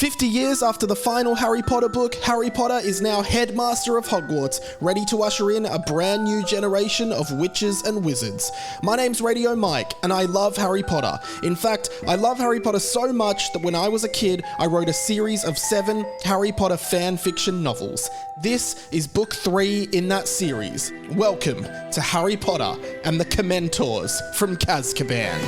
50 years after the final Harry Potter book, Harry Potter is now headmaster of Hogwarts, ready to usher in a brand new generation of witches and wizards. My name's Radio Mike, and I love Harry Potter. In fact, I love Harry Potter so much that when I was a kid, I wrote a series of 7 Harry Potter fan fiction novels. This is book 3 in that series. Welcome to Harry Potter and the Commentors from Kazkaban.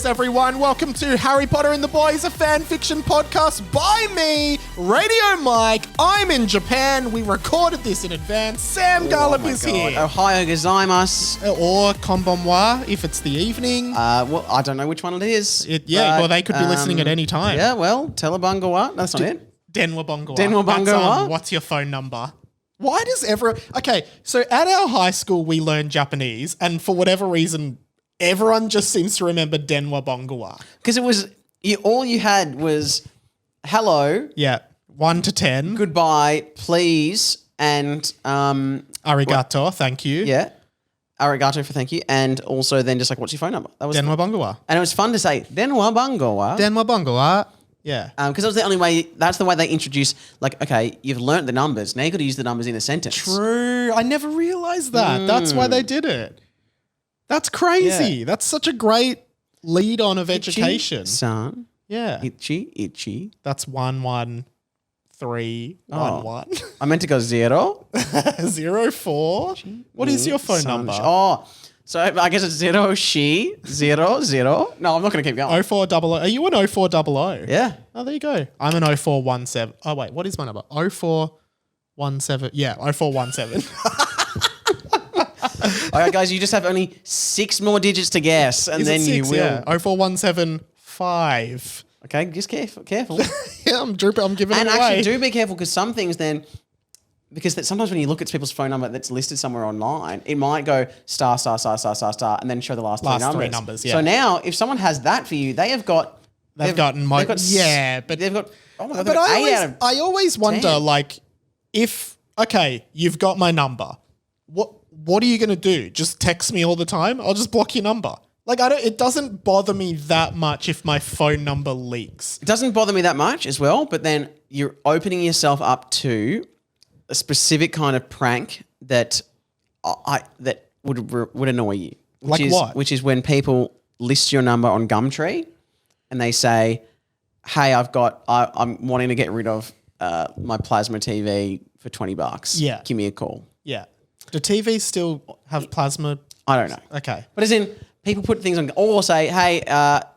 Everyone, welcome to Harry Potter and the Boys, a fan fiction podcast by me, Radio Mike. I'm in Japan. We recorded this in advance. Sam Garlip is here. Ohio gozaimasu. Or konbanwa if it's the evening. Well, I don't know which one it is. Well, they could be listening at any time. Yeah, well, telebungawa. That's not it. Denwa Bongawa. Denwa That's Bongawa. what's your phone number? Why does everyone... Okay, so at our high school, we learned Japanese, and for whatever reason... Everyone just seems to remember Denwa Bongawa. Because it was, all you had was hello. Yeah, 1 to 10. Goodbye, please, and... Arigato, thank you. Yeah, arigato for thank you, and also then just like, what's your phone number? That was Denwa Bongawa. And it was fun to say, Denwa Bongawa. Denwa Bongawa, yeah. Because that was the only way, that's the way they introduce, like, okay, you've learnt the numbers, now you've got to use the numbers in a sentence. True, I never realised that. That's why they did it. That's crazy. Yeah. That's such a great lead on of education. San. Yeah. Itchy. That's 1 1 3 1 1. I meant to go 0. 0 4. What is your phone number? Oh, so I guess it's 0 0 0. No, I'm not going to keep going. 0400. Are you an 0400? Yeah. Oh, there you go. I'm an 0417. Oh, wait. What is my number? 0417. Yeah, 0417. All right, guys, you just have only 6 more digits to guess, and then you will. Yeah. 04175. Okay, just careful. Yeah, I'm giving it away. And actually, do be careful because some things then, because sometimes when you look at people's phone number that's listed somewhere online, it might go star, and then show the last three numbers. Yeah. So now, if someone has that for you, they have got. They've got. But they've got. Oh my God, but I always wonder, 10. like, if you've got my number, what are you going to do? Just text me all the time? I'll just block your number. Like, it doesn't bother me that much if my phone number leaks. It doesn't bother me that much as well, but then you're opening yourself up to a specific kind of prank that would annoy you. What? Which is when people list your number on Gumtree and they say, hey, I'm wanting to get rid of my plasma TV for $20. Yeah. Give me a call. Yeah. Do TVs still have plasma? I don't know. Okay. But as in, people put things on, or say, hey,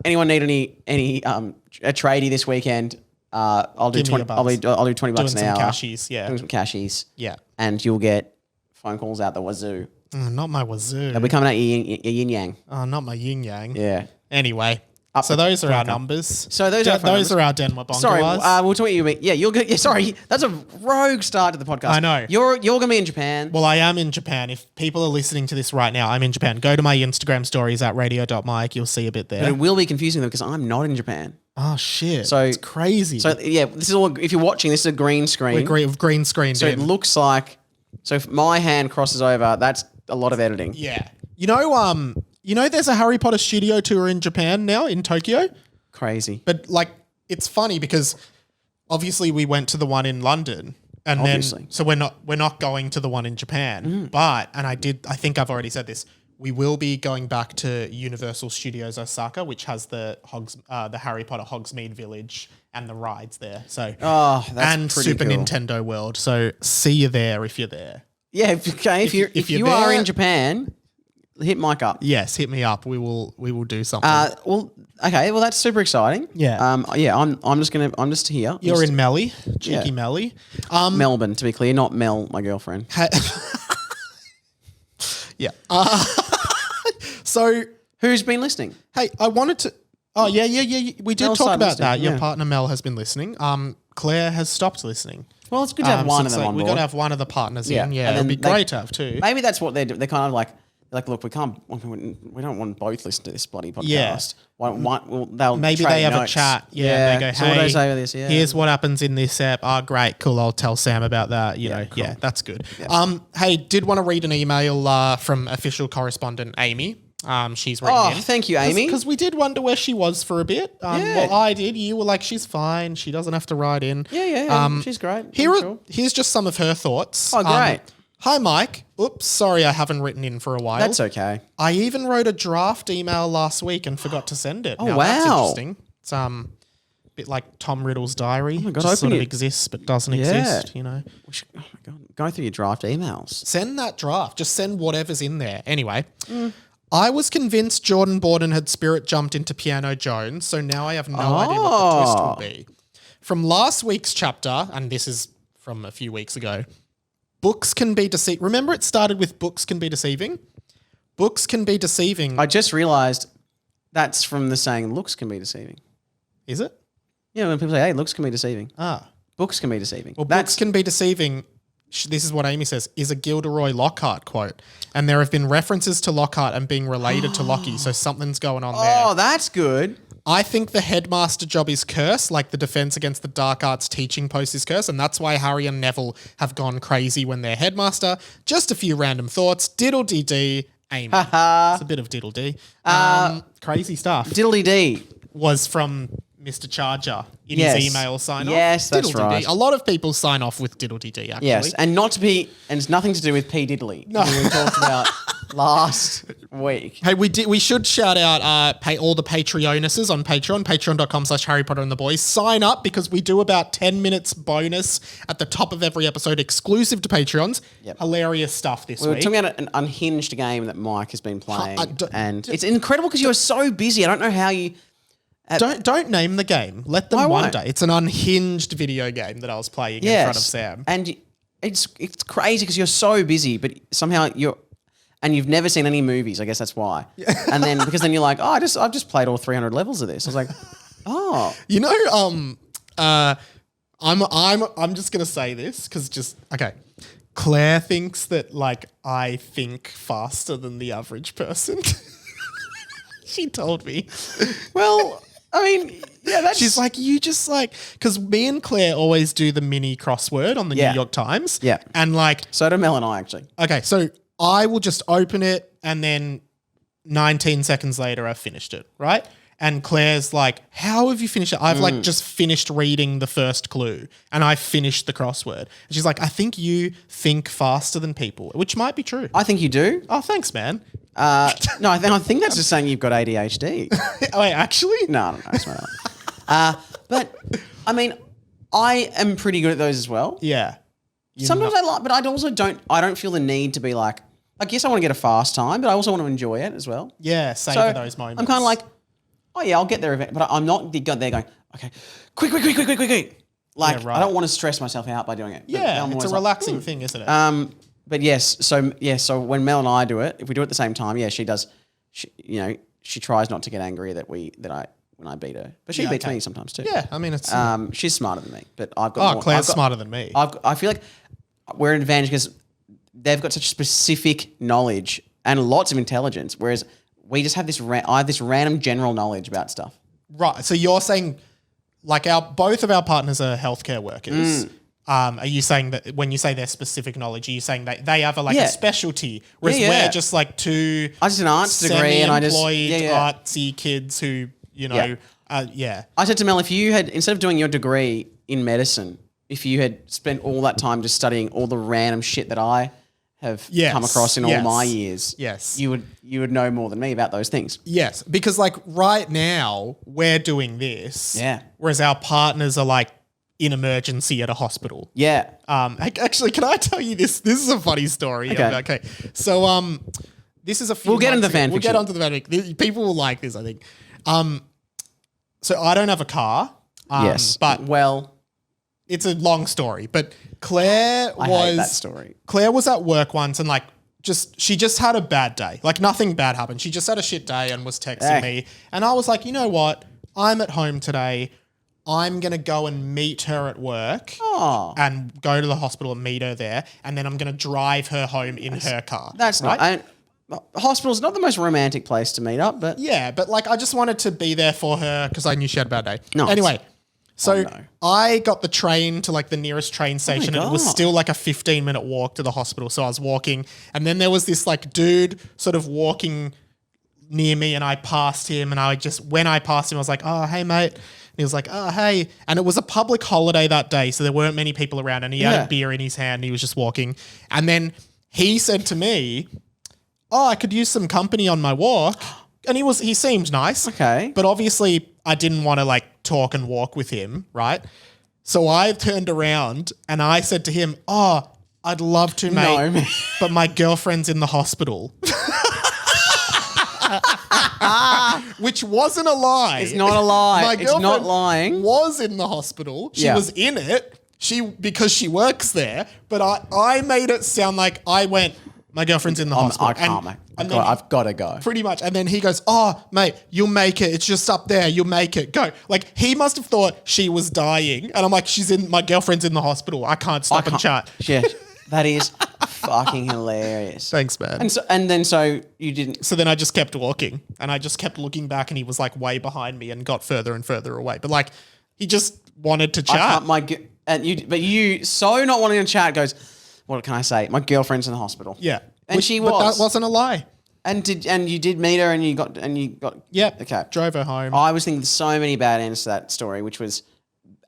anyone need any a tradie this weekend? I'll do 20. I'll do $20 Doing an hour. Some cashies, yeah. Doing some cashies. Yeah. And you'll get phone calls out the wazoo. Not my wazoo. They'll be coming at your yin yang. Oh, not my yin yang. Yeah. Anyway. So those are our numbers. So those are our Denwa Bongawas. Sorry, we'll talk to you. Yeah, you're good. Yeah, sorry, that's a rogue start to the podcast. I know. You're gonna be in Japan. Well, I am in Japan. If people are listening to this right now, I'm in Japan. Go to my Instagram stories at radio.mike. You'll see a bit there. But it will be confusing though because I'm not in Japan. Oh shit! So it's crazy. So yeah, this is all. If you're watching, this is a green screen. Green screen. So it looks like. So if my hand crosses over, that's a lot of editing. Yeah. You know, there's a Harry Potter studio tour in Japan now in Tokyo. Crazy. But like, it's funny because obviously we went to the one in London and then, so we're not going to the one in Japan, but, and I think I've already said this, we will be going back to Universal Studios Osaka, which has the Harry Potter Hogsmeade Village and the rides there. So, and Super cool. Nintendo World. So see you there if you're there. Yeah. Okay. If you are in Japan, hit Mike up. Yes, hit me up. We will do something. Well, that's super exciting. Yeah. I'm just here. You're in Melly, cheeky Melly. Melbourne, to be clear, not Mel, my girlfriend. Yeah. So who's been listening? Hey, I wanted to. Oh yeah. We did talk about that. Your yeah. partner Mel has been listening. Claire has stopped listening. Well, it's good to have one of them on board. We've got to have one of the partners Yeah. in. Yeah, it'd be great to have two. Maybe that's what they're doing. They're kind of like, like, look, we don't want both listen to this bloody podcast. Yeah. They'll Maybe trade they have notes. a chat. Yeah. They go, so what do hey, I say with this? Yeah. here's what happens in this app. Oh, great. Cool. I'll tell Sam about that. You know, cool. yeah, that's good. Yeah. Hey, did want to read an email from official correspondent Amy. She's written Oh, in. thank you, Amy. Because we did wonder where she was for a bit. Well, I did. You were like, she's fine. She doesn't have to write in. Yeah. She's great. Here's just some of her thoughts. Oh, great. Hi, Mike. Oops, sorry I haven't written in for a while. That's okay. I even wrote a draft email last week and forgot to send it. Oh, Now, that's wow. interesting. It's a bit like Tom Riddle's diary. Oh my God, just sort open of it. exists but doesn't Yeah. exist, you know. Oh my God. Go through your draft emails. Send that draft. Just send whatever's in there. Anyway, I was convinced Jordan Borden had spirit jumped into Piano Jones, so now I have no idea what the twist will be. From last week's chapter, and this is from a few weeks ago, books can be deceiving. Remember it started with books can be deceiving? Books can be deceiving. I just realised that's from the saying looks can be deceiving. Is it? Yeah, when people say, hey, looks can be deceiving. Ah. Books can be deceiving. Well, books can be deceiving. This is what Amy says, is a Gilderoy Lockhart quote. And there have been references to Lockhart and being related to Lockie, so something's going on there. Oh, that's good. I think the headmaster job is cursed, like the Defense Against the Dark Arts teaching post is cursed, and that's why Harry and Neville have gone crazy when they're headmaster. Just a few random thoughts. Diddle-dee-dee, Amy. It's a bit of diddle-dee. Crazy stuff. Diddly-dee. Was from Mr. Charger in Yes. his email sign-off. Yes, that's Diddle-dee-dee. right. A lot of people sign off with diddle-dee-dee, actually. Yes, and it's nothing to do with P. Diddley. No. We talked about last week. Hey, we should shout out all the Patreonuses on Patreon, patreon.com/Harry Potter and the Boys. Sign up because we do about 10 minutes bonus at the top of every episode exclusive to Patreons. Yep. Hilarious stuff this We were week. talking about an unhinged game that Mike has been playing, d- and it's incredible because you're so busy. I don't know how you... Don't name the game. Let them I won't. wonder. It's an unhinged video game that I was playing in front of Sam. And it's crazy because you're so busy, but somehow you've never seen any movies. I guess that's why. And then because then you're like, oh, I've just played all 300 levels of this. I was like, oh, You know, I'm just gonna say this because okay. Claire thinks that like I think faster than the average person. She told me. well, I mean, yeah, that's She's like, you just like, because me and Claire always do the mini crossword on the Yeah. New York Times. Yeah. And like, so do Mel and I actually. okay, so I will just open it and then 19 seconds later I've finished it, right? And Claire's like, how have you finished it? I've like just finished reading the first clue and I finished the crossword. And she's like, I think you think faster than people, which might be true. I think you do. Oh, thanks, man. No, I think that's just saying you've got ADHD. Oh, wait, actually? No, it's not. But I mean, I am pretty good at those as well. Yeah. Sometimes I like, but I also don't. I don't feel the need to be like. I guess I want to get a fast time, but I also want to enjoy it as well. Yeah, savor those moments. I'm kind of like, oh yeah, I'll get there, but I'm not there going, okay, quick. Like Yeah, right. I don't want to stress myself out by doing it. But Yeah, I'm it's a always like, relaxing thing, isn't it? But yes, so when Mel and I do it, if we do it at the same time, yeah, she does. She tries not to get angry when I beat her, but she Yeah, beats okay. me sometimes too. Yeah, I mean, it's... She's smarter than me, but I've got. more, Claire's I've got- smarter than me. I feel like we're an advantage because they've got such specific knowledge and lots of intelligence, whereas we just have this. I have this random general knowledge about stuff. Right. So you're saying, like, both of our partners are healthcare workers. Are you saying that when you say their specific knowledge, are you saying that they have Yeah. a specialty, whereas Yeah. we're just like two I just an arts degree, and I just semi-employed artsy kids who, Yeah. yeah. I said to Mel, if you had instead of doing your degree in medicine, if you had spent all that time just studying all the random shit that I have Yes. come across in all Yes. my years, Yes. you would know more than me about those things. Yes, because like right now we're doing this, Yeah. whereas our partners are like in emergency at a hospital. Yeah. Actually, can I tell you this? This is a funny story. Okay. So, this is a few We'll get into months the ago. fan We'll get fiction. onto the fan fiction. People will like this, I think. So I don't have a car. Yes. But well, it's a long story. But Claire I hate that story. Claire was at work once and like she just had a bad day. Like nothing bad happened. She just had a shit day and was texting Hey. me. And I was like, you know what? I'm at home today. I'm going to go and meet her at work Oh, and go to the hospital and meet her there. And then I'm going to drive her home in her car. that's right? not. hospital's not the most romantic place to meet up, but Yeah, but like I just wanted to be there for her because I knew she had a bad day. Nice. Anyway, so no. I got the train to like the nearest train station and it was God. still like a 15-minute walk to the hospital. So I was walking and then there was this like dude sort of walking near me and I passed him and when I passed him, I was like, oh, hey, mate. And he was like, oh, hey. And it was a public holiday that day. So there weren't many people around and he had Yeah. a beer in his hand and he was just walking. And then he said to me, oh, I could use some company on my walk. And he seemed nice. Okay. But obviously I didn't want to like talk and walk with him, right? So I turned around and I said to him, oh, I'd love to, mate, No. but my girlfriend's in the hospital. Which wasn't a lie. It's not a lie. My It's not girlfriend lying. was in the hospital. She Yeah. was in it. Because she works there. But I made it sound like I went, my girlfriend's in the hospital. I can't, mate. and then I've got to go. pretty much. And then he goes, oh, mate, you'll make it. It's just up there. You'll make it. Go. Like, he must have thought she was dying. And I'm like, my girlfriend's in the hospital. I can't stop and chat. Yeah, that is fucking hilarious. Thanks, man. And then you didn't. So then I just kept walking and I just kept looking back and he was like way behind me and got further and further away. But like, he just wanted to chat. But you so not wanting to chat goes, what can I say? My girlfriend's in the hospital. Yeah. And she But was. that wasn't a lie. And you did meet her and you got. Yep. Okay. Drove her home. I was thinking so many bad ends to that story, which was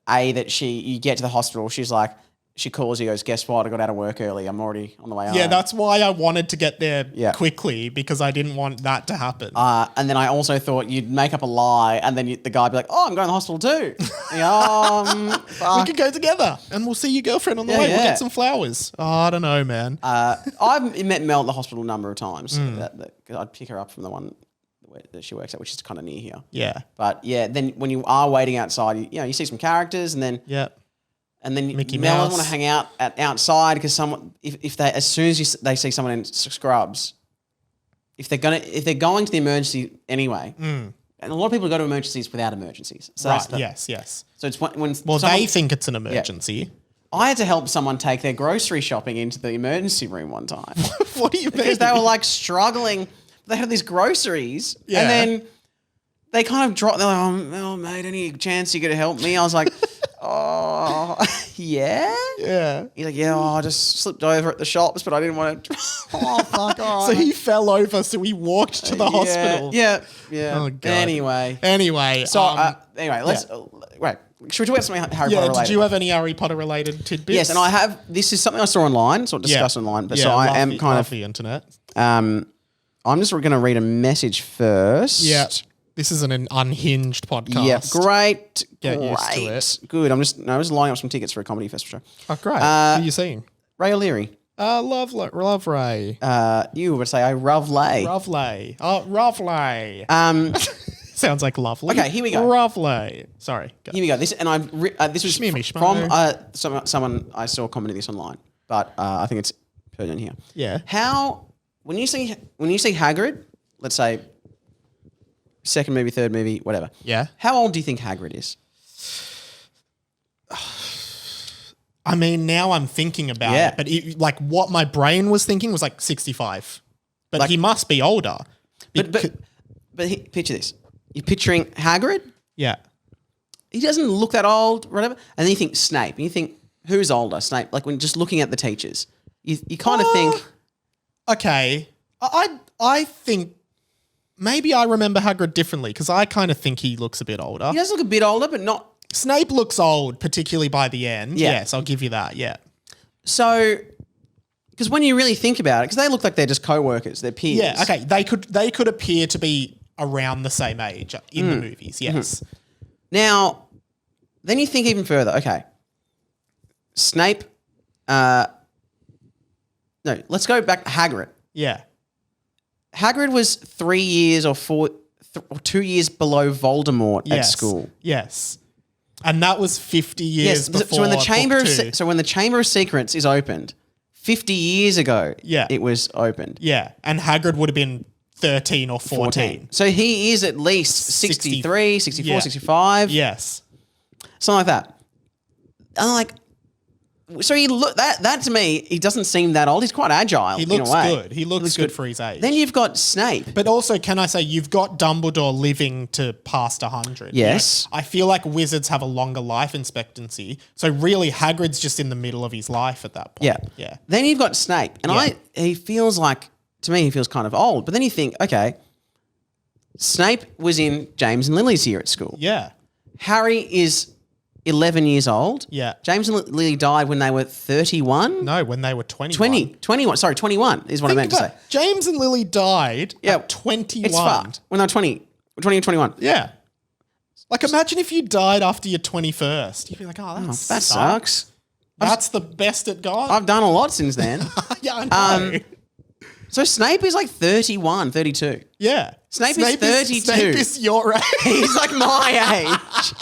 that you get to the hospital, she's like, she calls you, goes, guess what? I got out of work early. I'm already on the way home. Yeah, that's why I wanted to get there Yeah. quickly because I didn't want that to happen. And then I also thought you'd make up a lie and then the guy would be like, oh, I'm going to the hospital too. And we fuck. could go together and we'll see your girlfriend on the Yeah, way. We'll yeah. get some flowers. Oh, I don't know, man. I've met Mel at the hospital a number of times. Hmm. Cause I'd pick her up from the one that she works at, which is kind of near here. yeah. But yeah, then when you are waiting outside, you see some characters and then Yeah. Mickey Mouse. Mel want to hang out outside because someone if they as soon as they see someone in scrubs, if they're going to the emergency anyway, and a lot of people go to emergencies without emergencies. So Right. Yes. So it's when Well, someone, they think it's an emergency. I had to help someone take their grocery shopping into the emergency room one time What do you mean? because they were like struggling. They had these groceries, Yeah. and then they kind of dropped. They're like, "Oh, mate, any chance you could help me?" I was like, "Oh, yeah." Yeah. He's like, "Yeah, I just slipped over at the shops, but I didn't want to." Oh, fuck! All So right. he fell over, so we walked to the hospital. Yeah. Oh, God. Anyway, Anyway. let's wait. Should we talk about something Harry yeah, Potter related? did you have any Harry Potter related tidbits? Yes, and I have. This is something I saw online, sort of discussed online. But so I am kind the internet. of. I'm just going to read a message first. Yeah. This is an unhinged podcast. Yeah, great. Get great. used to it. Good. I was lining up some tickets for a comedy festival show. Oh, great. Who are you seeing? Ray O'Leary. Love Ray. You would say I Rovlay. Lovely. Oh, lovely. Sounds like lovely. Okay, here we go. Lovely. Sorry. Go. Here we go. This this was Shmee from someone I saw commenting this online, but I think it's pertinent here. Yeah. How when you see Hagrid, let's say second movie, third movie, whatever. Yeah. How old do you think Hagrid is? I mean, now I'm thinking about Yeah. it, but like what my brain was thinking was like 65. But Like- he must be older. Picture this. You're picturing Hagrid. Yeah. He doesn't look that old, whatever. And then you think Snape. And you think, who's older? Snape. Like when just looking at the teachers, you kind of think, Okay. I think maybe I remember Hagrid differently because I kind of think he looks a bit older. he does look a bit older, but not Snape looks old, particularly by the end. Yeah. Yes, I'll give you that. Yeah. so. Because when you really think about it, because they look like they're just co-workers, they're peers. Yeah. Okay. They could appear to be around the same age in the movies. Yes. Now, then you think even further. Okay, Snape. No, let's go back. Hagrid. Yeah. Hagrid was 3 years or 2 years below Voldemort at Yes. school. Yes. And that was 50 years before. So when the Chamber of Two. Secrets is opened, 50 years ago, Yeah. it was opened. Yeah. And Hagrid would have been 13 or 14. So he is at least 63, 64, Yeah. 65. Yes. Something like that. And I'm like, So he look that to me, he doesn't seem that old. He's quite agile. He in looks a way. good. He looks good for his age. Then you've got Snape. But also, can I say, you've got Dumbledore living to past 100. Yes. I feel like wizards have a longer life expectancy. So really, Hagrid's just in the middle of his life at that point. Yeah. Yeah. Then you've got Snape. And Yeah. he feels like, to me, he feels kind of old. But then you think, okay, Snape was in James and Lily's year at school. Yeah. Harry is 11 years old. Yeah. James and Lily died when they were 31. No, when they were 21. 21. Sorry, 21 is what I meant to say. James and Lily died Yeah. at 21. It's fucked. When they were 20 and 21. Yeah. Like, imagine if you died after your 21st. You'd be like, oh, That sucks. That's the best it got. I've done a lot since then. Yeah, I know. So Snape is like 31, 32. yeah. Snape is 32. Snape is your age. He's like my age.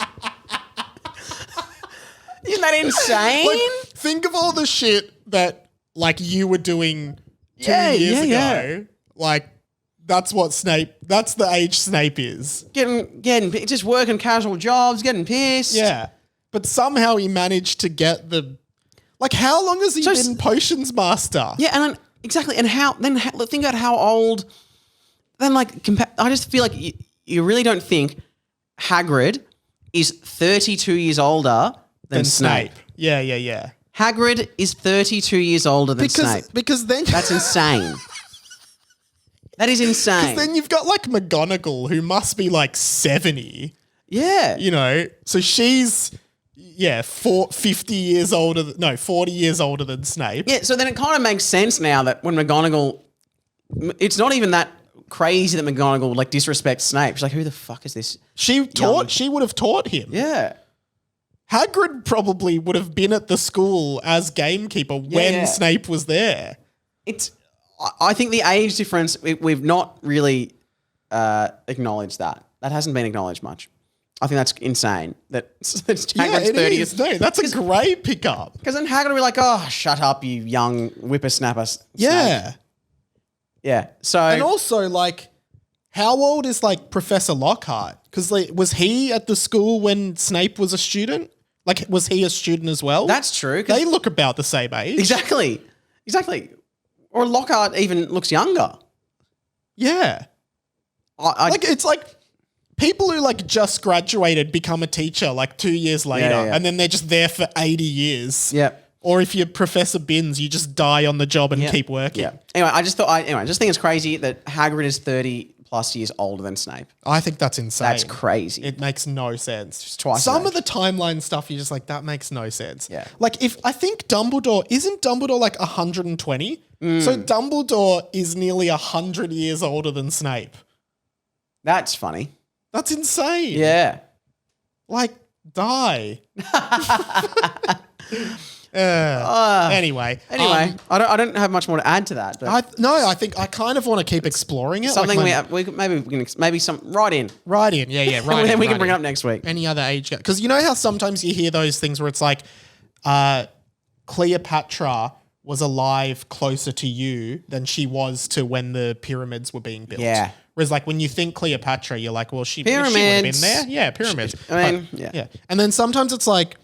Isn't that insane? Like, think of all the shit that like you were doing 2 years ago. yeah. Like, that's the age Snape is. getting just working casual jobs, getting pissed. Yeah. But somehow he managed to get like, how long has he been Potions Master? Yeah, and then, exactly. And think about how old. Then I just feel like you really don't think Hagrid is 32 years older than Snape. Yeah. Hagrid is 32 years older than Snape. Because then That's insane. That is insane. then you've got like McGonagall, who must be like 70. Yeah. You know, so she's 50 years older. 40 years older than Snape. Yeah, so then it kind of makes sense now that when McGonagall, it's not even that crazy that McGonagall like disrespects Snape. She's like, who the fuck is this? She would have taught him. Yeah. Hagrid probably would have been at the school as gamekeeper when Snape was there. I think the age difference, we've not really acknowledged that. That hasn't been acknowledged much. I think that's insane. That Hagrid's 30 is. No, that's a great pickup. Because then Hagrid will be like, oh, shut up, you young whippersnapper. Yeah. Snape. Yeah. So. And also, like, how old is, like, Professor Lockhart? Because, like, was he at the school when Snape was a student? Like, was he a student as well? That's true. 'Cause They look about the same age. Exactly. Or Lockhart even looks younger. Yeah. It's like people who, like, just graduated become a teacher, like, 2 years later, yeah. and then they're just there for 80 years. Yep. Or if you're Professor Binns, you just die on the job and keep working. Yeah. Anyway, I just think it's crazy that Hagrid is 30 plus years older than Snape. I think that's insane. That's crazy. It makes no sense. Just twice Some his of the timeline stuff, you're just like, that makes no sense. Yeah. Like, I think isn't Dumbledore like 120? So Dumbledore is nearly 100 years older than Snape. That's funny. That's insane. Yeah. Like, die. Anyway, I don't have much more to add to that. But I think I kind of want to keep exploring it. something like we can some right in. right in, yeah, right. And then we in, can bring it right up next week. any other age gap. Because you know how sometimes you hear those things where it's like Cleopatra was alive closer to you than she was to when the pyramids were being built. Yeah. Whereas like when you think Cleopatra, you're like, well, she would have been Pyramids. there. Yeah, pyramids. I mean, But, yeah. And then sometimes it's like,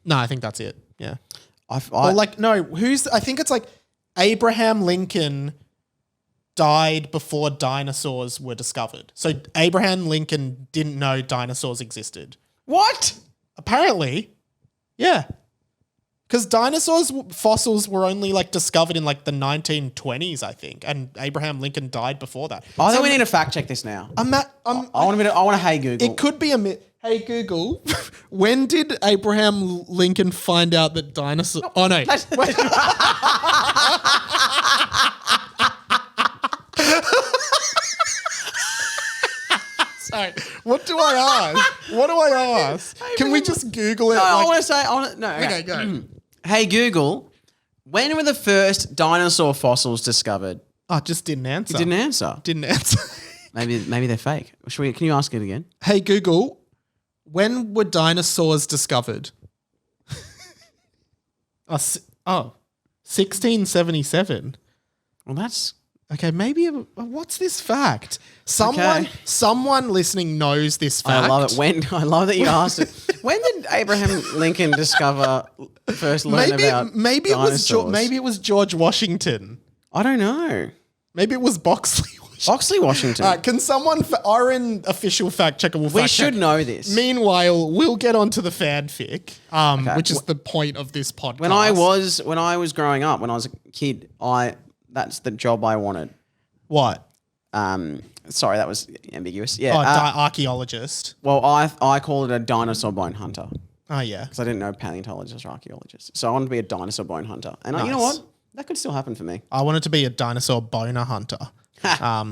no, I think that's it. Yeah. Or like, no, I think it's like Abraham Lincoln died before dinosaurs were discovered. So Abraham Lincoln didn't know dinosaurs existed. what? Apparently, yeah. Because fossils were only like discovered in like the 1920s, I think, and Abraham Lincoln died before that. I think we need to fact check this now. I want to hey Google. It could be a myth. Hey Google, when did Abraham Lincoln find out that dinosaurs? Oh no. Sorry. What do I ask? Can we just Google it? No, I like- want to. No. Okay, go. Hey Google, when were the first dinosaur fossils discovered? Oh, just didn't answer. Didn't answer. Didn't answer. Maybe they're fake. Can you ask it again? Hey Google, when were dinosaurs discovered? 1677. Well, that's Okay, maybe what's this fact? Someone listening knows this fact. I love it. I love that you asked it. When did Abraham Lincoln first learn about maybe dinosaurs? it was George Washington. I don't know. Maybe it was Boxley Washington. Oxley Washington. Can someone, Oren, official fact checker, will we fact should check. know this. Meanwhile, we'll get onto the fanfic, which is the point of this podcast. When I was growing up, when I was a kid, that's the job I wanted. What? Sorry, that was ambiguous. Yeah. Archaeologist. Well, I call it a dinosaur bone hunter Oh, yeah. because I didn't know paleontologist or archaeologist. So I wanted to be a dinosaur bone hunter, and you know Nice. what? That could still happen for me. I wanted to be a dinosaur boner hunter,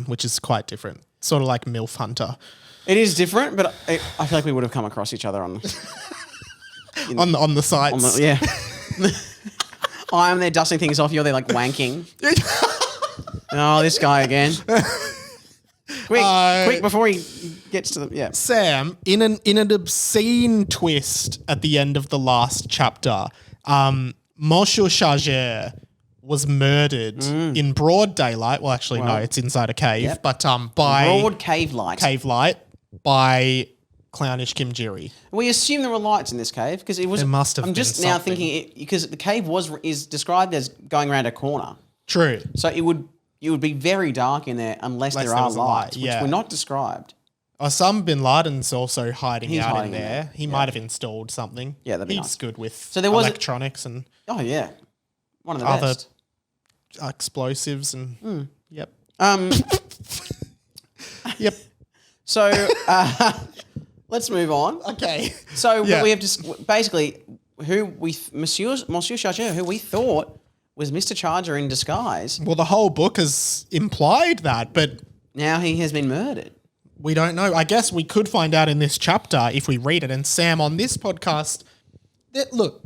which is quite different. Sort of like MILF hunter. It is different, but I feel like we would have come across each other on On the sites. yeah. I'm there dusting things off. You're there like wanking. Oh, this guy again. Quick before he gets to the Sam, in an obscene twist at the end of the last chapter, Monsieur Chargeur was murdered in broad daylight. Well, actually, no, it's inside a cave, Yep. but by broad cave light. by clownish Kim Jiri. We assume there were lights in this cave because it was. There must have I'm been just now something. thinking because the cave is described as going around a corner, True. so it would be very dark in there unless there there are was a light, lights, which yeah. were not described. Osama bin Laden's also hiding He's out hiding in in there. there. He might have installed something. Yeah, that'd be He's nice. good with So there was a- electronics and Oh yeah, one of the Other- best. explosives and Hmm. yep. Yep. So let's move on. Okay. So Yeah. we have just basically Monsieur Chargeur, who we thought was Mr. Charger in disguise. Well, the whole book has implied that, but Now he has been murdered. we don't know. I guess we could find out in this chapter if we read it. And Sam, on this podcast, look,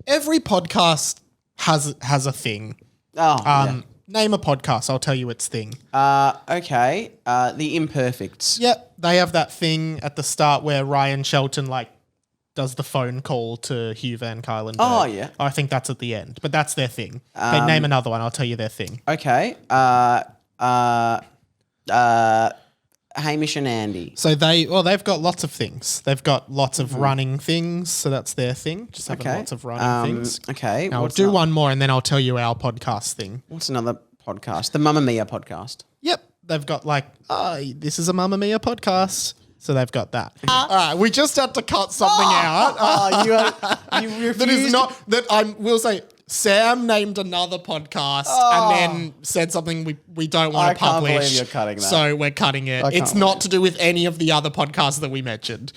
every podcast has a thing. Oh, Name a podcast, I'll tell you its thing. okay. The Imperfects. Yep, they have that thing at the start where Ryan Shelton does the phone call to Hugh Van Cuylenberg. Oh, yeah. I think that's at the end, but that's their thing. Okay, name another one. I'll tell you their thing. Okay. Hamish and Andy. So they've got lots of things. They've got lots of running things, so that's their thing. Just having Okay. lots of running things. Okay. Now, I'll what's do ano- one more and then I'll tell you our podcast thing. What's another podcast? The Mamma Mia podcast. Yep, they've got this is a Mamma Mia podcast. So they've got that. All right, we just had to cut something out. Oh, you refused. That is not that we'll say Sam named another podcast and then said something we don't want I to can't publish. believe you're cutting that. So we're cutting it. can't It's not to do with any of the other podcasts that we mentioned.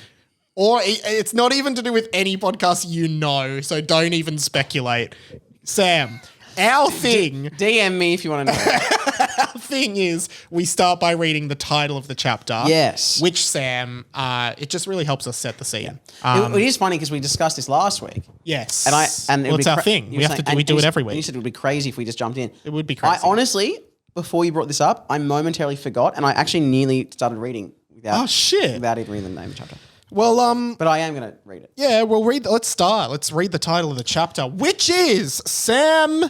Or it's not even to do with any podcast you know, so don't even speculate. Sam, our thing DM me if you want to know. thing is we start by reading the title of the chapter. Yes. Which Sam, it just really helps us set the scene. It is funny because we discussed this last week. Yes. And well, it's our thing. We do it every You week. said it would be crazy if we just jumped in. It would be crazy. I honestly, before you brought this up, I momentarily forgot, and I actually nearly started reading without. Oh, shit. Without even reading the name of the chapter. Well, But I am going to read it. yeah, we'll read. Let's start. Let's read the title of the chapter, which is Sam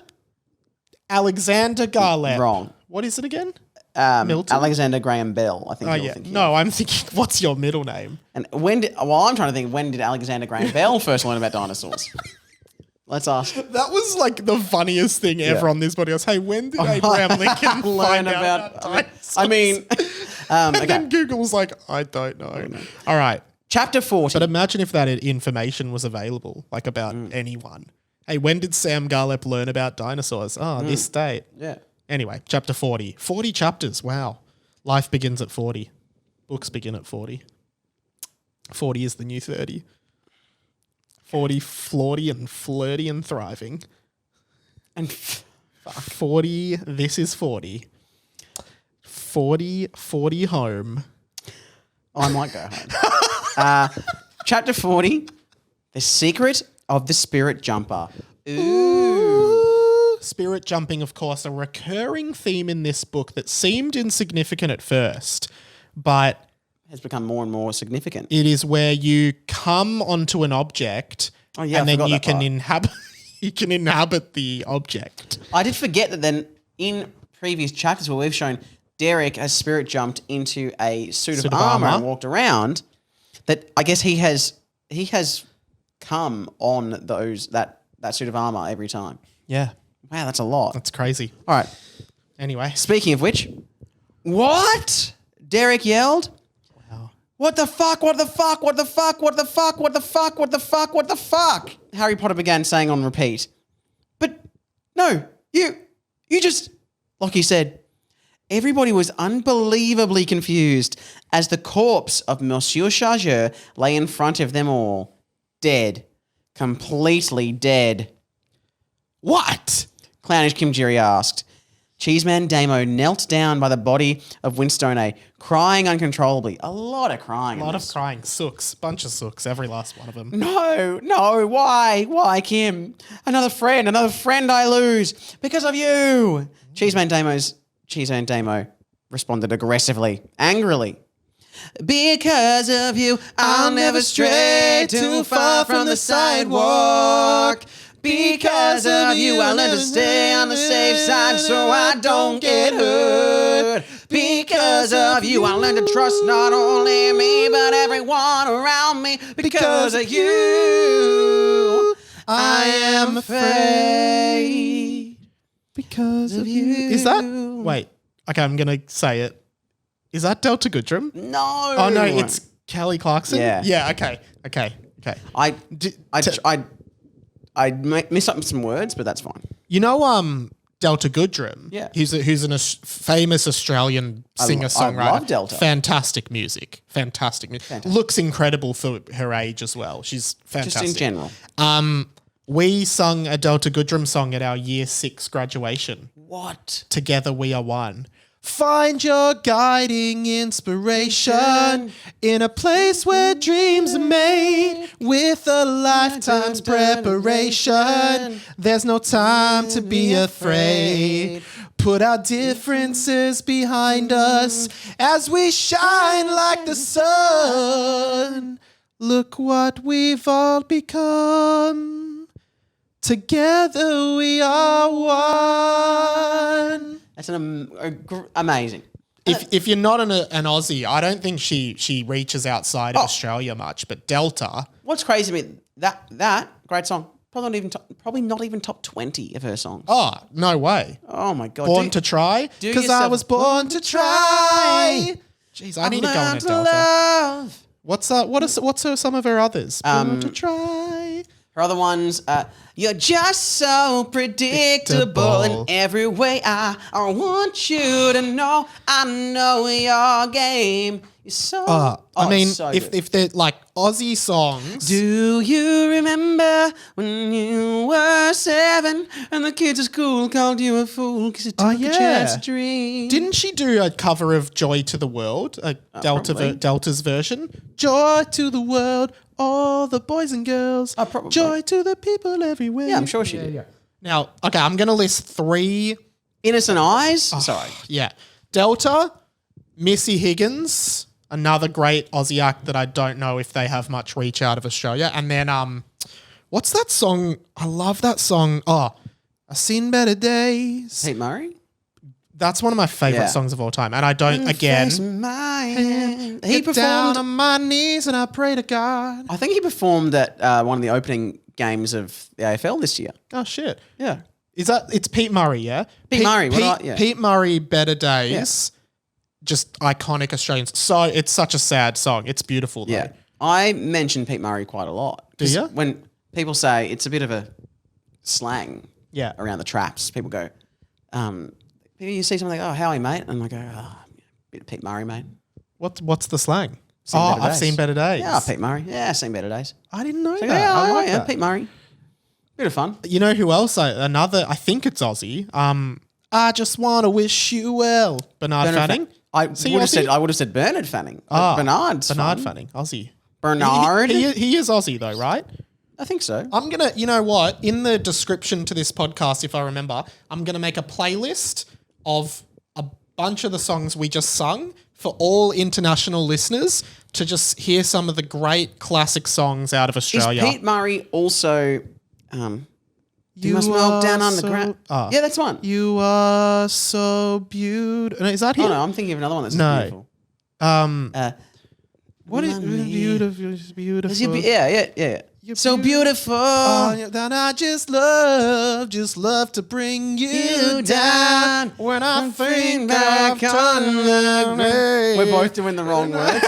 Alexander Garlep. Wrong. What is it again? Milton? Alexander Graham Bell. I think Oh you're yeah. thinking. No, I'm thinking. What's your middle name? And I'm trying to think. When did Alexander Graham Bell first learn about dinosaurs? Let's ask. That was like the funniest thing ever on this podcast. Hey, when did Abraham Lincoln Learn find out about dinosaurs? I mean, And okay. then Google was like, I don't know. All right. Chapter 40. But imagine if that information was available, like about anyone. Hey, when did Sam Garlep learn about dinosaurs? Oh, this date. Yeah. Anyway, chapter 40. 40 chapters. Wow. Life begins at 40. Books begin at 40. 40 is the new 30. 40, flirty and flirty and thriving. And 40, this is 40. 40, 40 home. I might go home. Chapter 40. The Secret of the Spirit Jumper. Ooh. Spirit jumping, of course, a recurring theme in this book that seemed insignificant at first, but Has become more and more significant. it is where you come onto an object Oh, yeah, I and then forgot you that can part. inhabit the object. I did forget that then in previous chapters where we've shown Derek has spirit jumped into a suit of armor and walked around, that I guess he has he has come on that suit of armor every time. Yeah, Wow, that's a lot. that's crazy. All right. Anyway, Speaking of which, what? Derek yelled. wow. What the fuck? What the fuck? What the fuck? What the fuck? What the fuck? What the fuck? What the fuck? Harry Potter began saying on repeat. But no, you just, like he said, everybody was unbelievably confused as the corpse of Monsieur Chargeur lay in front of them all. Dead. Completely dead. What? Clownish Kim Jiri asked. Cheeseman Damo knelt down by the body of Winstone, crying uncontrollably. A lot of crying. A lot of crying. Sooks. Bunch of sooks. Every last one of them. No, why? Why, Kim? Another friend I lose because of you. Cheeseman Damo responded aggressively, angrily. Because of you, I'll never stray too far from the sidewalk. Because of you, I learn to stay on the safe side so I don't get hurt. Because of you, I learn to trust not only me, but everyone around me. Because of you, I am afraid. Because of you. Is that? Wait. Okay, I'm going to say it. Is that Delta Goodrum? No. Oh, no, it's Kelly Clarkson? Yeah. Yeah, okay. I missed up some words, but that's fine. You know, Delta Goodrum. Yeah. who's an famous Australian singer-songwriter. I love Delta. Fantastic music. Looks incredible for her age as well. She's fantastic. Just in general. We sung a Delta Goodrum song at our year 6 graduation. What? Together we are one. Find your guiding inspiration in a place where dreams are made with a lifetime's preparation. There's no time to be afraid. Put our differences behind us as we shine like the sun. Look what we've all become. Together we are one. That's amazing. If you're not an Aussie, I don't think she reaches outside of Australia much. But Delta, What's crazy to me, that great song, probably not even top 20 of her songs. oh no way, Oh my god. born to try because I yourself- was born to try. Jeez, I need to go on a Delta. Love. What's some of her others? Born to try. Her other ones, you're just so predictable in every way. I want you to know I know your game. You're so. I mean, so if good. they're like Aussie songs, Do you remember when you were 7 and the kids at school called you a fool because you took a chance to dream? didn't she do a cover of "Joy to the World"? Probably. Delta's version. Joy to the world, all the boys and girls. Probably. Joy to the people everywhere. Yeah, I'm sure she did. Now, okay, I'm gonna list 3. Innocent Eyes? Sorry. Yeah, Delta, Missy Higgins, another great Aussie act that I don't know if they have much reach out of Australia. And then, what's that song? I love that song. Oh, I've seen better days. Pete Murray? That's one of my favorite Yeah. songs of all time. And I don't, again, Face my hand. He get down performed. on my knees and I pray to God. I think he performed at one of the opening games of the AFL this year. Oh, shit. Yeah. It's Pete Murray, yeah? Pete Murray, yeah. Pete Murray, Better Days. Just iconic Australians. So it's such a sad song. It's beautiful, though. Yeah. I mention Pete Murray quite a lot. Do 'Cause ya? When people say it's a bit of a slang Yeah. around the traps, people go, you see something like, oh, Howie, mate? And I go, bit of Pete Murray, mate. What's the slang? Seen Better I've Days. seen Better Days. Yeah, Pete Murray. Yeah, seen Better Days. I didn't know So, that. yeah, I like yeah, that. Pete Murray. Bit of fun. You know who else? I think it's Aussie. I just want to wish you well. Bernard Fanning. I would See have Aussie? said Bernard Fanning. Ah, Bernard Fanning, Aussie. Bernard. He is Aussie though, right? I think so. I'm gonna, you know what? In the description to this podcast, if I remember, I'm gonna make a playlist of a bunch of the songs we just sung for all international listeners to just hear some of the great classic songs out of Is Australia. Pete Murray also? You must walk down on the ground. Yeah, that's one. You are so beautiful. Is that him? Oh no, I'm thinking of another one that's No. beautiful. What is beautiful? Beautiful. Yeah. So beautiful. Then I just love to bring you down when I think back on the day. We're both doing the wrong words,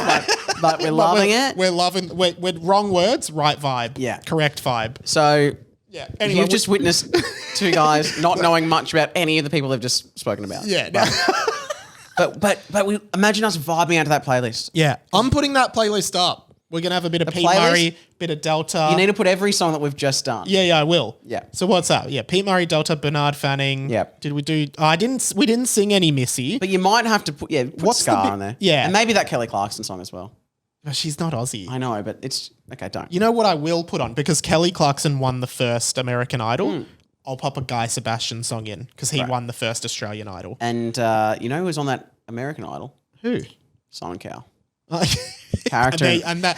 but we're loving it. We're wrong words, right vibe. Yeah. Correct vibe. So Yeah. Anyway, you've just witnessed two guys not knowing much about any of the people they've just spoken about. Yeah. No. But we imagine us vibing out to that playlist. Yeah. I'm putting that playlist up. We're going to have a bit of Pete playlist? Murray, bit of Delta. You need to put every song that we've just done. Yeah, I will. Yeah. So what's that? Yeah, Pete Murray, Delta, Bernard Fanning. Yeah. Did we do? We didn't sing any Missy. But you might have to put What's the Scar bi- on there. Yeah. And maybe that Kelly Clarkson song as well. But she's not Aussie. I know, but it's okay, don't. You know what I will put on? Because Kelly Clarkson won the first American Idol. I'll pop a Guy Sebastian song in because he won the first Australian Idol. And you know who was on that American Idol? Who? Simon Cowell. Character.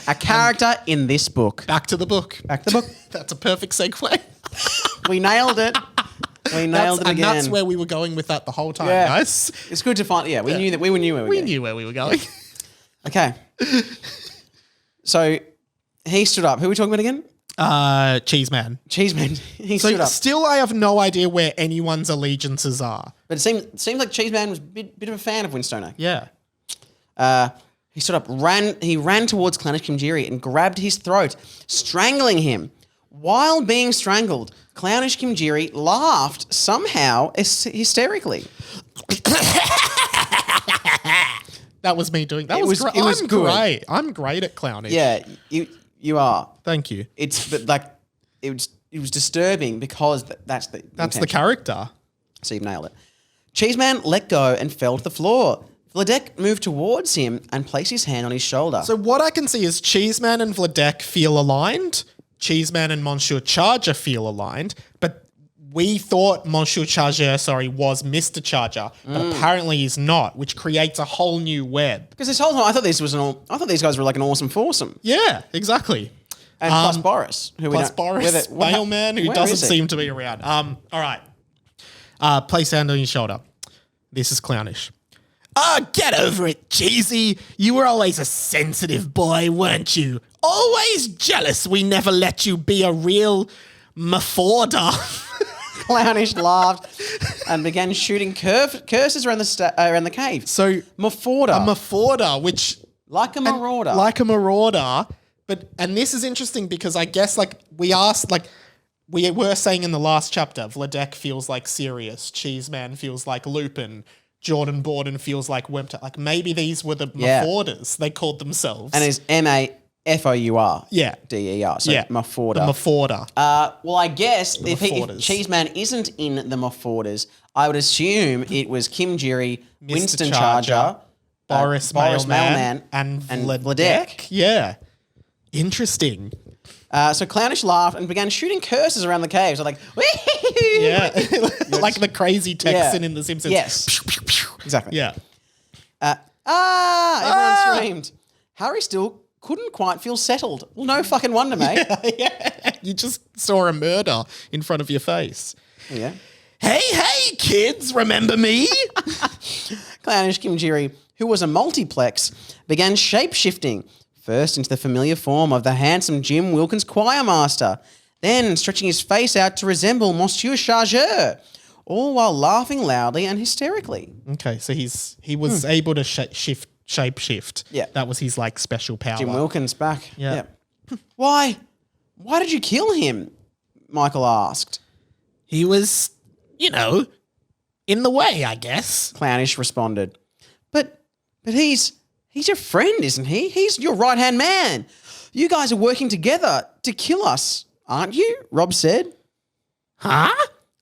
A character in this book. Back to the book. Back to the book. That's a perfect segue. We nailed it. We nailed it again. And that's where we were going with that the whole time, Yeah. guys. It's good to find. Yeah, we knew that. We knew where we were We going. knew where we were going. Okay. So he stood up. Who are we talking about again? Cheeseman. Cheeseman. He So stood up. still I have no idea where anyone's allegiances are. But it seemed like Cheeseman was a bit of a fan of Winstoner. Yeah. He stood up, he ran towards Clownish Kimjiri and grabbed his throat, strangling him. While being strangled, Clownish Kimjiri laughed somehow hysterically. That was me doing that. It was I'm good. great. I'm great at clownish. Yeah, you are. Thank you. But like it was disturbing because that's the intention. Character. So you've nailed it. Cheeseman let go and fell to the floor. Vladek moved towards him and placed his hand on his shoulder. So what I can see is Cheeseman and Vladek feel aligned. Cheeseman and Monsieur Charger feel aligned, but we thought Monsieur Charger, was Mr. Charger, but apparently he's not, which creates a whole new web. because this whole time I thought these guys were like an awesome foursome. Yeah, exactly. And plus Boris, who we Plus don't, Boris, mailman, who where doesn't is he? seem to be around. All right. Place hand on your shoulder. This is clownish. Get over it, Cheesy. You were always a sensitive boy, weren't you? Always jealous we never let you be a real Mafforder. Clownish laughed and began shooting curses around the cave. So, Mafforder. a Mafforder, which... Like a marauder. Like a marauder. And this is interesting because I guess, we asked, we were saying in the last chapter, Vladek feels like Sirius, Cheeseman feels like Lupin, Jordan Borden feels like Wempter. Like, maybe these were the Maforders they called themselves. and it's Mafour. Yeah. DER. So Yeah. Mafforder. The Mafforder. Well, I guess if Mafforders. Cheeseman isn't in the Mafforders, I would assume it was Kimjiri, Winston Charger, Boris Mailman, and Vladek. Yeah. Interesting. So Clownish laughed and began shooting curses around the cave. So like, Yeah. Like the crazy Texan in The Simpsons. Yes. Exactly. Yeah. Everyone screamed. Harry still couldn't quite feel settled. Well, no fucking wonder, mate. Yeah. You just saw a murder in front of your face. Yeah. Hey, kids, remember me? Clownish Kimjiri, who was a multiplex, began shape-shifting, first into the familiar form of the handsome Jim Wilkins choirmaster, then stretching his face out to resemble Monsieur Charger, all while laughing loudly and hysterically. Okay, so he was able to shape shift. Yeah. That was his special power. Jim Wilkins back. Yeah. Why did you kill him? Michael asked. He was, in the way, I guess. Clownish responded. But he's your friend, isn't he? He's your right-hand man. You guys are working together to kill us, aren't you? Rob said. Huh?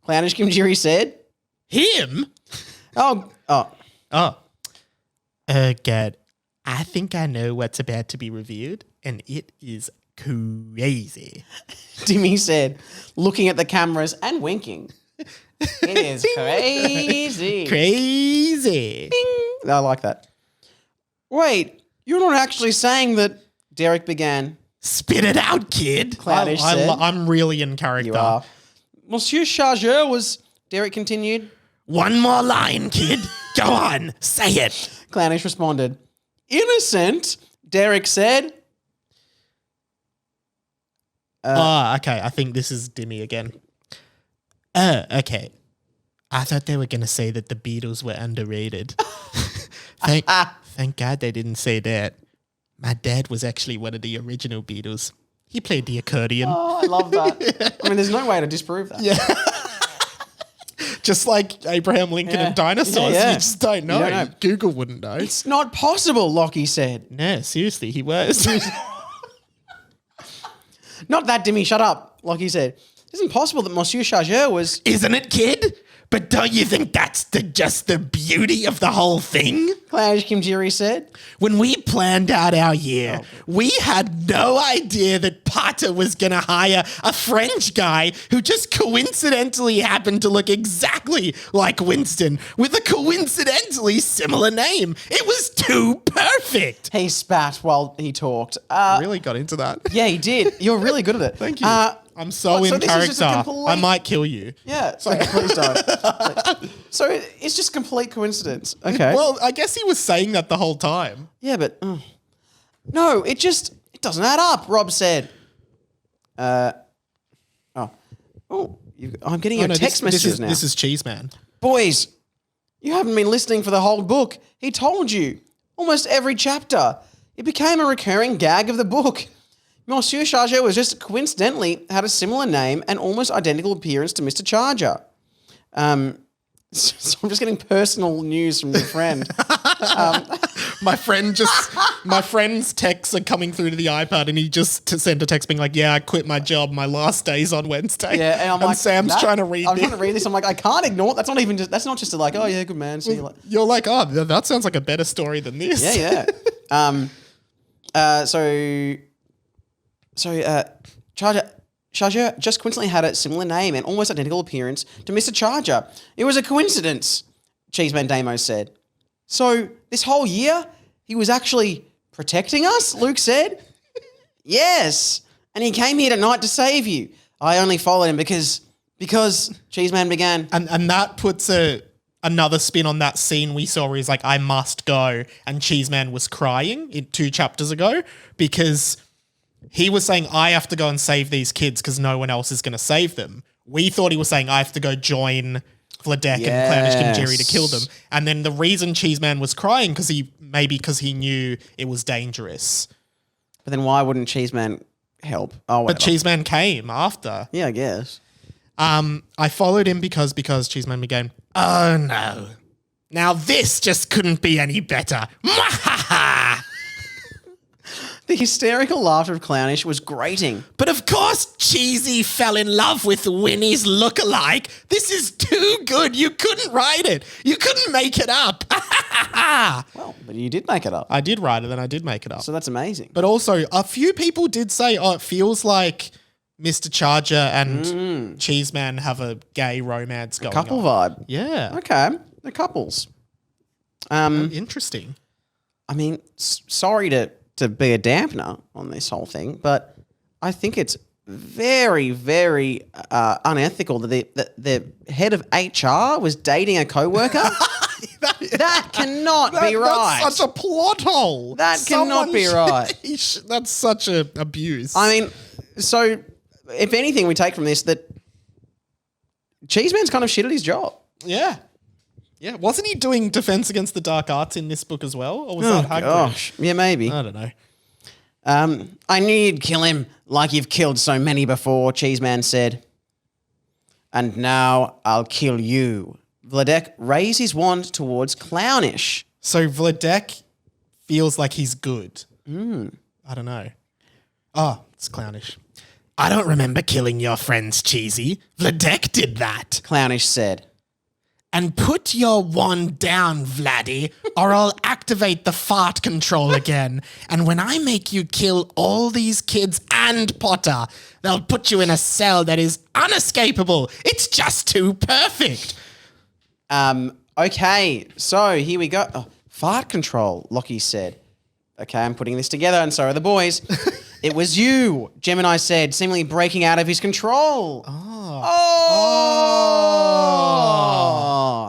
Clownish Kimjiri said. Him? Oh. Gad, I think I know what's about to be revealed, and it is crazy. Dimmy said, looking at the cameras and winking. It is crazy. Crazy. Bing. I like that. Wait, you're not actually saying that Derek began. Spit it out, kid. Clownish said. I'm really in character. You are. Monsieur Charger was, Derek continued. One more line, kid. Go on, say it. Clownish responded. Innocent? Derek said. Okay. I think this is Dimmy again. Okay. I thought they were going to say that the Beatles were underrated. Thank God they didn't say that. My dad was actually one of the original Beatles. He played the accordion. Oh, I love that. I mean, there's no way to disprove that. Yeah. Just like Abraham Lincoln and dinosaurs. Yeah. You just don't know. don't know. Google wouldn't know. It's not possible, Lockie said. No, seriously, he was. Not that, Dimmy, shut up, Lockie said. It isn't possible that Monsieur Chargeur was... Isn't it, kid? But don't you think that's just the beauty of the whole thing? Clownish Kimjiri said. When we planned out our year, we had no idea that Potter was going to hire a French guy who just coincidentally happened to look exactly like Winston with a coincidentally similar name. It was too perfect. He spat while he talked. Really got into that. Yeah, he did. You're really good at it. Thank you. I'm so what, in so this is just a character. complete- I might kill you. Yeah, so please don't. So it's just complete coincidence. Okay. Well, I guess he was saying that the whole time. Yeah, but no, it doesn't add up. Rob said. I'm getting your text messages now. This is Cheeseman. Boys, you haven't been listening for the whole book. He told you. Almost every chapter. It became a recurring gag of the book. Monsieur Charger was just coincidentally had a similar name and almost identical appearance to Mr. Charger. So I'm just getting personal news from your friend. My friend's texts are coming through to the iPad, and he just sent a text being like, "Yeah, I quit my job. My last day's on Wednesday." Yeah, and I'm like, Sam's trying to read. I'm trying to read this. I'm like, I can't ignore it. That's not just a like, oh yeah, good man. See you later. You're like, oh, that sounds like a better story than this. Yeah. Charger just coincidentally had a similar name and almost identical appearance to Mr. Charger. It was a coincidence, Cheeseman Damo said. So this whole year, he was actually protecting us, Luke said. Yes, and he came here tonight to save you. I only followed him because Cheeseman began. And that puts another spin on that scene we saw where he's like, I must go. And Cheeseman was crying 2 chapters ago because he was saying, I have to go and save these kids because no one else is going to save them. We thought he was saying, I have to go join Vladek and Clownish Kimjiri to kill them. And then the reason Cheeseman was crying because he knew it was dangerous. But then why wouldn't Cheeseman help? Oh, whatever. But Cheeseman came after. Yeah, I guess. I followed him because Cheeseman began, oh no. Now this just couldn't be any better. The hysterical laughter of Clownish was grating. But of course Cheesy fell in love with Winnie's look-alike. This is too good. You couldn't write it. You couldn't make it up. Well, but you did make it up. I did write it and I did make it up. So that's amazing. But also, a few people did say, it feels like Mr. Charger and Cheeseman have a gay romance going Couple on. vibe. Yeah. Okay. The couples. Interesting. I mean, sorry to be a dampener on this whole thing, but I think it's very, very unethical that the head of HR was dating a coworker. That cannot be right. That's such a plot hole. That cannot be right. That's such a abuse. I mean, so if anything, we take from this that Cheeseman's kind of shit at his job. Yeah. Yeah. Wasn't he doing Defense Against the Dark Arts in this book as well? Or was that Hagrid? Gosh. Yeah, maybe. I don't know. I knew you'd kill him like you've killed so many before, Cheeseman said. And now I'll kill you. Vladek raised his wand towards Clownish. So Vladek feels like he's good. I don't know. Oh, it's Clownish. I don't remember killing your friends, Cheesy. Vladek did that. Clownish said. And put your wand down, Vladdy, or I'll activate the fart control again. And when I make you kill all these kids and Potter, they'll put you in a cell that is unescapable. It's just too perfect. Okay, so here we go. Oh, fart control, Lockie said. Okay, I'm putting this together, and so are the boys. It was you, Gemini said, seemingly breaking out of his control. Oh.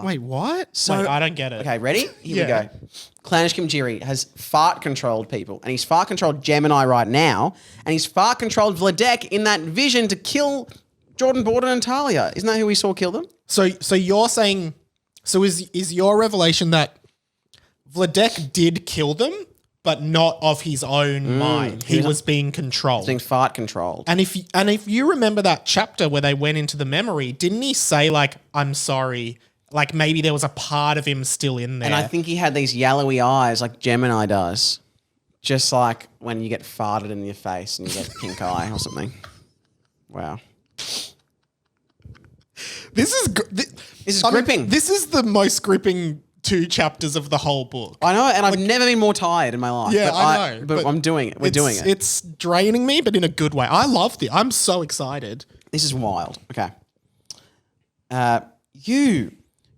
Wait, what? So- Wait, I don't get it. Okay, ready? Here Yeah. we go. Clownish Kimjiri has fart controlled people, and he's fart controlled Gemini right now, and he's fart controlled Vladek in that vision to kill Jordan Borden and Talia. Isn't that who we saw kill them? So you're saying, so is your revelation that Vladek did kill them, but not of his own mind? He was being controlled. Being fart controlled. And if you remember that chapter where they went into the memory, didn't he say like, "I'm sorry"? Like maybe there was a part of him still in there. And I think he had these yellowy eyes like Gemini does. Just like when you get farted in your face and you get pink eye or something. Wow. this is This is gripping. This is the most gripping 2 chapters of the whole book. I know, and I've never been more tired in my life. Yeah, but I know. But I'm doing it. We're doing it. It's draining me, but in a good way. I loved it. I'm so excited. This is wild. Okay.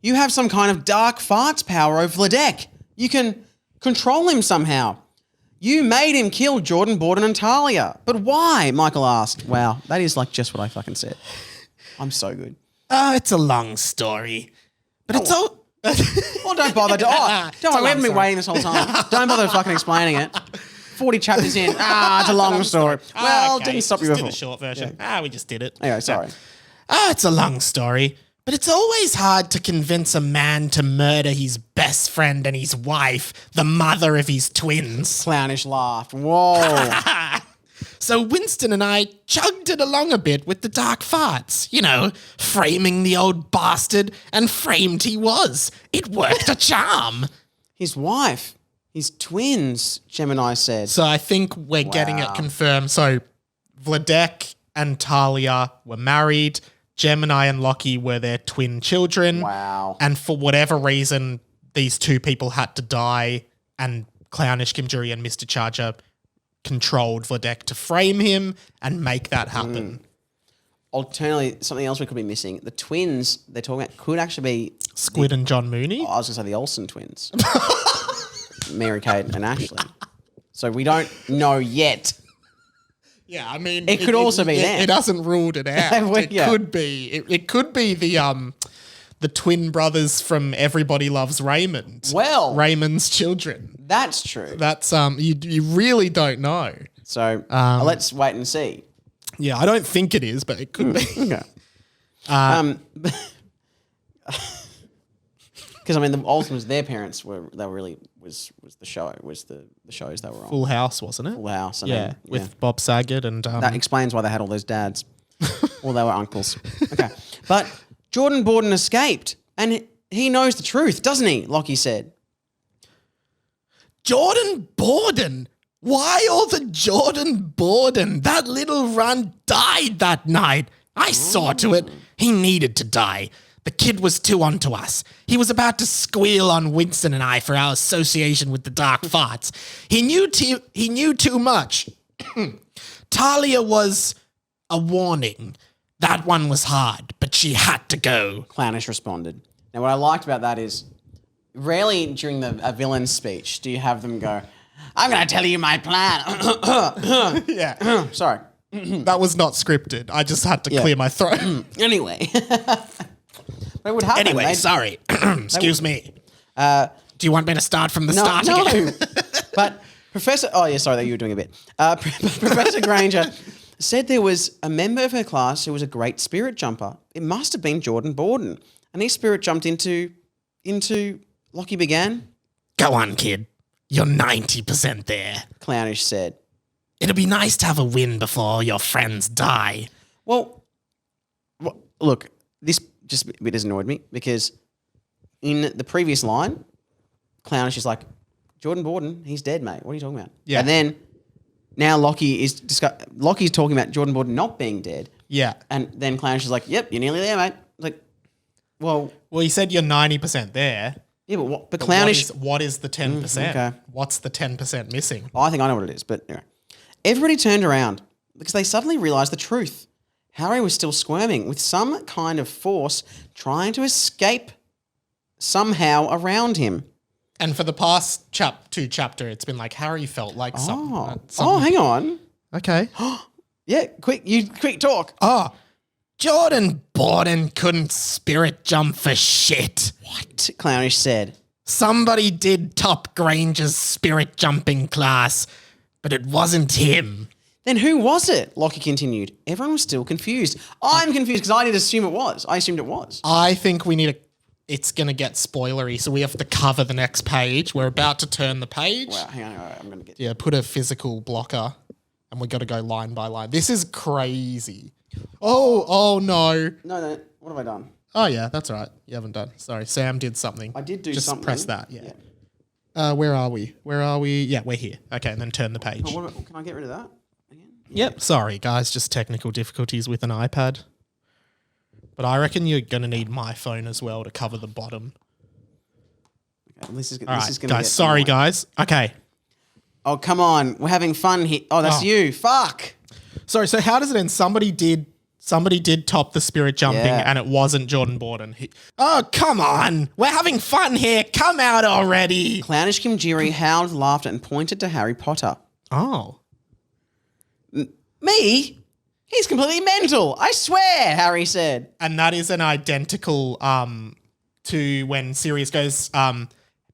You have some kind of dark farts power over Vladek. You can control him somehow. You made him kill Jordan Borden and Talia. But why? Michael asked. Wow, that is like just what I fucking said. I'm so good. It's a long story, but it's all. Well, don't bother. Don't worry, we haven't been waiting this whole time. Don't bother fucking explaining it. 40 chapters in. It's a long story. Well, Okay, didn't stop you just before. did the short version. We just did it. Anyway, sorry. It's a long story, but it's always hard to convince a man to murder his best friend and his wife, the mother of his twins. Clownish laugh. Whoa. So Winston and I chugged it along a bit with the dark farts, framing the old bastard, and framed he was. It worked a charm. His wife. His twins, Gemini said. So I think we're getting it confirmed. So Vladek and Talia were married. Gemini and Lockie were their twin children. Wow. And for whatever reason, these 2 people had to die, and Clownish Kimjiri and Mr. Charger controlled Vladek to frame him and make that happen. Alternatively, something else we could be missing. The twins they're talking about could actually be... Squid and John Mooney? I was going to say the Olsen twins. Mary-Kate and Ashley. So we don't know yet. Yeah, I mean... It could also be them. It hasn't ruled it out. It Yeah. could be. It could be the twin brothers from Everybody Loves Raymond. Well- Raymond's children. That's true. That's you really don't know. So let's wait and see. Yeah, I don't think it is, but it could be. Okay. Because I mean, the Olsens, their parents was the show, was the shows they were on. Full House, wasn't it? Full House. I Yeah, mean, with Bob Saget and that explains why they had all those dads. Or they were uncles. Okay. But Jordan Borden escaped, and he knows the truth, doesn't he? Lockie said. Jordan Borden. Why all the Jordan Borden? That little runt died that night. I saw to it. He needed to die. The kid was too onto us. He was about to squeal on Winston and I for our association with the dark farts. He knew too much. Talia was a warning. That one was hard, but she had to go. Clownish responded. Now, what I liked about that is, rarely during a villain's speech do you have them go, I'm going to tell you my plan. Yeah. Sorry. That was not scripted. I just had to clear my throat. Anyway. But it would happen. Anyway, sorry. Excuse me. Do you want me to start from the start again? But Professor... Oh, yeah, sorry that you were doing a bit. Professor Granger said there was a member of her class who was a great spirit jumper. It must have been Jordan Borden. And he spirit jumped into Lockie began. Go on, kid. You're 90% there. Clownish said. It'll be nice to have a win before your friends die. Well, look, this just a bit has annoyed me because in the previous line, Clownish is like, Jordan Borden, he's dead, mate. What are you talking about? Yeah. And then now Lockie's talking about Jordan Borden not being dead. Yeah. And then Clownish is like, yep, you're nearly there, mate. Like, well, Well, you said you're 90% there. yeah, but But Clownish... what is the 10%? okay. What's the 10% missing? I think I know what it is, but anyway. Everybody turned around because they suddenly realised the truth. Harry was still squirming with some kind of force trying to escape somehow around him. And for the past 2 chapter, it's been like Harry felt like something. Oh, hang on. Okay. Yeah, quick talk. Oh, Jordan Borden couldn't spirit jump for shit. What? Clownish said. Somebody did top Granger's spirit jumping class, but it wasn't him. Then who was it? Lockie continued. Everyone was still confused. I'm confused because I did assume it was. I assumed it was. I think we need it's going to get spoilery, so we have to cover the next page. We're about to turn the page. Wow, hang on. I'm going to get... Yeah, put a physical blocker, and we got to go line by line. This is crazy. Oh no. No. What have I done? Oh yeah, that's all right. You haven't done. Sorry, Sam did something. I did do Just something. press that, yeah. Where are we? Yeah, we're here. Okay, and then turn the page. Can I get rid of that again? Yep. Sorry, guys, just technical difficulties with an iPad. But I reckon you're going to need my phone as well to cover the bottom. Okay, this is All going right, to guys. Sorry, guys. Okay. Oh, come on. We're having fun here. Oh, that's you. Fuck. Sorry, so how does it end? Somebody did top the spirit jumping Yeah. and it wasn't Jordan Borden. Oh, come on. We're having fun here. Come out already. Clownish Kimjiri howled, laughed, and pointed to Harry Potter. Oh. Me? He's completely mental. I swear, Harry said. And that is an identical to when Sirius goes,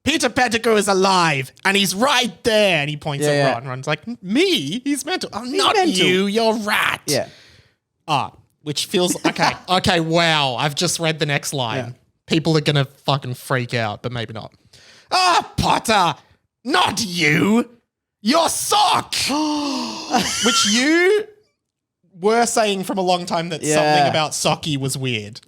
Peter Pettigrew is alive and he's right there. And he points at Ron. Ron's like, me? He's mental. Oh, not mental. you. You're rat. Yeah. Which feels, okay. Okay, wow. I've just read the next line. Yeah. People are going to fucking freak out, but maybe not. Potter, not you. Your sock. Which you were saying from a long time that something about Socky was weird.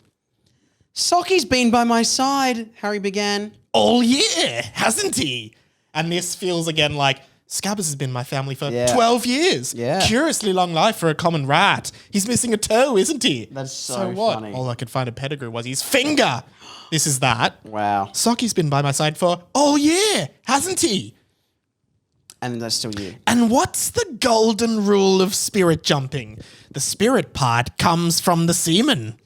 Socky's been by my side, Harry began. All year, hasn't he? And this feels again like Scabbers has been my family for 12 years. Yeah. Curiously long life for a common rat. He's missing a toe, isn't he? That's so what? funny. All I could find at Pettigrew was his finger. This is that. Wow. Socky's been by my side for all year, hasn't he? And that's still you. And what's the golden rule of spirit jumping? The spirit part comes from the semen.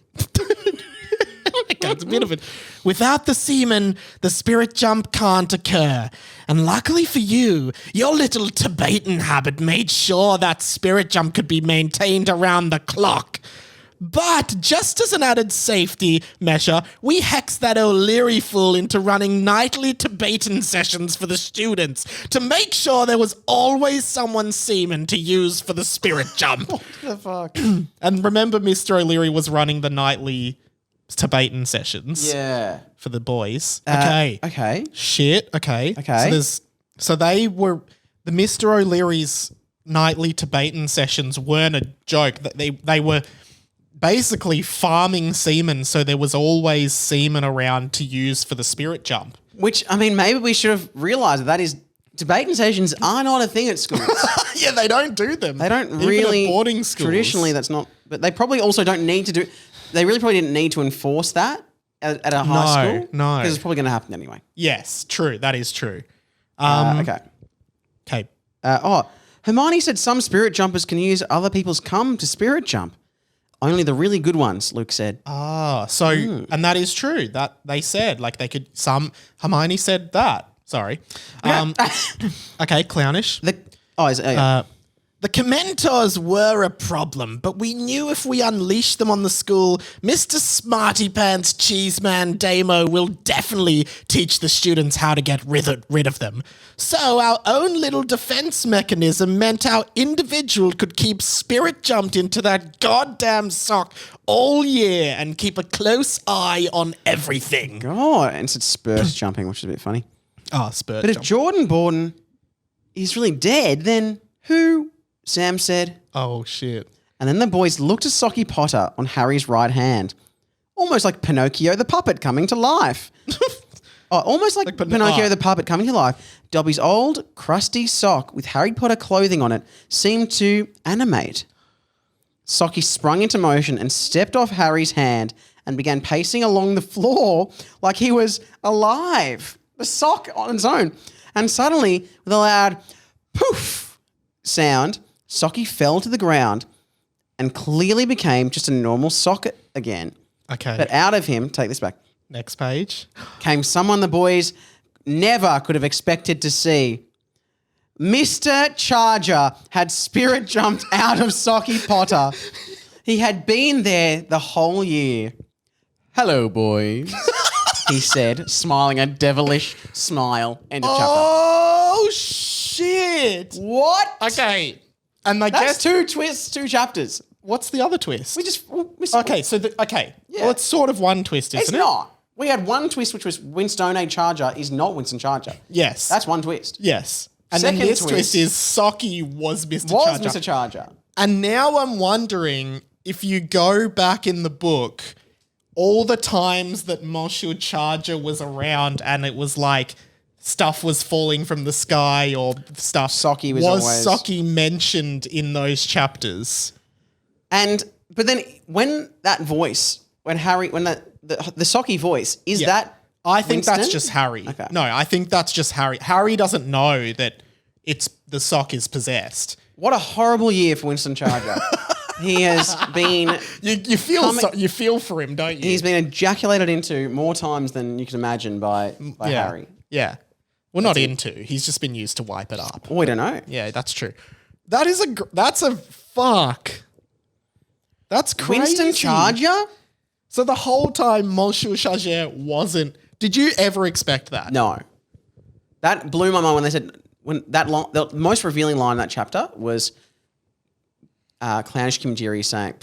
That's a bit of it. Without the semen, the spirit jump can't occur. And luckily for you, your little Tibetan habit made sure that spirit jump could be maintained around the clock. But just as an added safety measure, we hexed that O'Leary fool into running nightly Tibetan sessions for the students to make sure there was always someone's semen to use for the spirit jump. What the fuck? And remember, Mr. O'Leary was running the nightly Tibetan sessions Yeah. for the boys. Okay. Okay. Shit. Okay. Okay. So they were the Mr. O'Leary's nightly Tibetan sessions weren't a joke. They were basically farming semen, so there was always semen around to use for the spirit jump. Which, I mean, maybe we should have realized that is Tibetan sessions are not a thing at schools. Yeah, they don't do them. They don't Even really. at boarding schools. Traditionally, that's not. But they probably also don't need to do. They really probably didn't need to enforce that at a high school. No. Because it's probably going to happen anyway. Yes, true. That is true. Okay. Okay. Hermione said some spirit jumpers can use other people's cum to spirit jump. Only the really good ones, Luke said. And that is true. That they said, like they could, Hermione said that. Sorry. Okay, clownish. The Commentors were a problem, but we knew if we unleashed them on the school, Mr. Smarty Pants Cheeseman Damo will definitely teach the students how to get rid of them. So our own little defense mechanism meant our individual could keep spirit jumped into that goddamn sock all year and keep a close eye on everything. Oh, and it's spurt jumping, which is a bit funny. Oh, spirit But if jump. Jordan Borden is really dead, then who? Sam said. Oh, shit. And then the boys looked at Socky Potter on Harry's right hand. Almost like Pinocchio the puppet coming to life. Almost like Pinocchio the puppet coming to life. Dobby's old, crusty sock with Harry Potter clothing on it seemed to animate. Socky sprung into motion and stepped off Harry's hand and began pacing along the floor like he was alive. The sock on its own. And suddenly, with a loud poof sound, Socky fell to the ground and clearly became just a normal sock again. Okay. But out of him, take this back, Next page. came someone the boys never could have expected to see. Mr. Charger had spirit jumped out of Socky Potter He had been there the whole year. Hello, boys. He said, smiling a devilish smile. End of chapter. Oh, shit. What? Okay. And I That's guess, two twists, 2 chapters. what's the other twist? We just... Okay, so, Yeah. well, it's sort of one twist, isn't It's it? not. We had one twist, which was Winstone Charger is not Winston Charger. Yes. That's one twist. Yes. And Second then this twist twist is Saki was Mr. Was Charger. Mr. Charger. And now I'm wondering if you go back in the book, all the times that Monsieur Charger was around and it was like stuff was falling from the sky or stuff. Saki was always- Saki mentioned in those chapters? But then when that voice, when the Saki voice, is that I think that's Winston? just Harry. Okay. No, I think that's just Harry. Harry doesn't know that the sock is possessed. What a horrible year for Winston Charger. He has been... You feel for him, don't you? He's been ejaculated into more times than you can imagine by Harry. Yeah. Well, not into. He's just been used to wipe it up. Oh, we don't know. Yeah, that's true. That's a fuck. That's crazy. Winston Charger? So the whole time Monsieur Charger wasn't... Did you ever expect that? No. That blew my mind when they said... The most revealing line in that chapter was Clownish Kimjiri saying,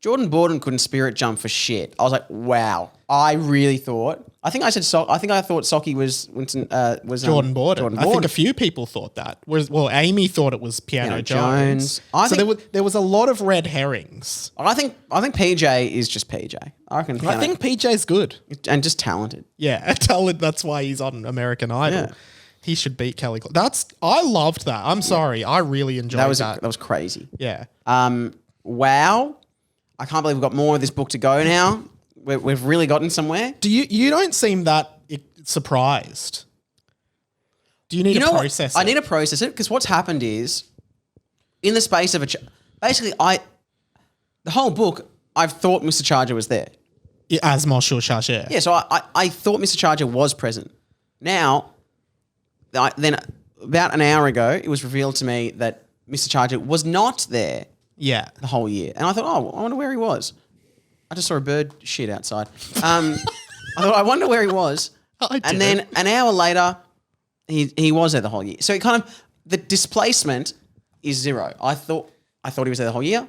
Jordan Borden couldn't spirit jump for shit. I was like, wow. I really thought... I think I thought Saki was Winston... was Jordan Borden. Jordan I think a few people thought that. Well, Amy thought it was Piano Jones. I think there was a lot of red herrings. I think PJ is just PJ. I reckon. I think PJ's good. and just talented. Yeah, that's why he's on American Idol. Yeah. He should beat Kelly. I loved that. I'm sorry. I really enjoyed that. That was crazy. Yeah. Wow. I can't believe we've got more of this book to go now. We've really gotten somewhere. Do you don't seem that surprised? Do you need to process it? I need to process it because what's happened is in the space of basically the whole book I've thought Mr. Charger was there. As Monsieur Charger. Yeah, so I thought Mr. Charger was present. Now, then about an hour ago, it was revealed to me that Mr. Charger was not there Yeah. the whole year. And I thought, I wonder where he was. I just saw a bird shit outside. I thought, I wonder where he was. And then an hour later, he was there the whole year. So it kind of, the displacement is 0. I thought he was there the whole year.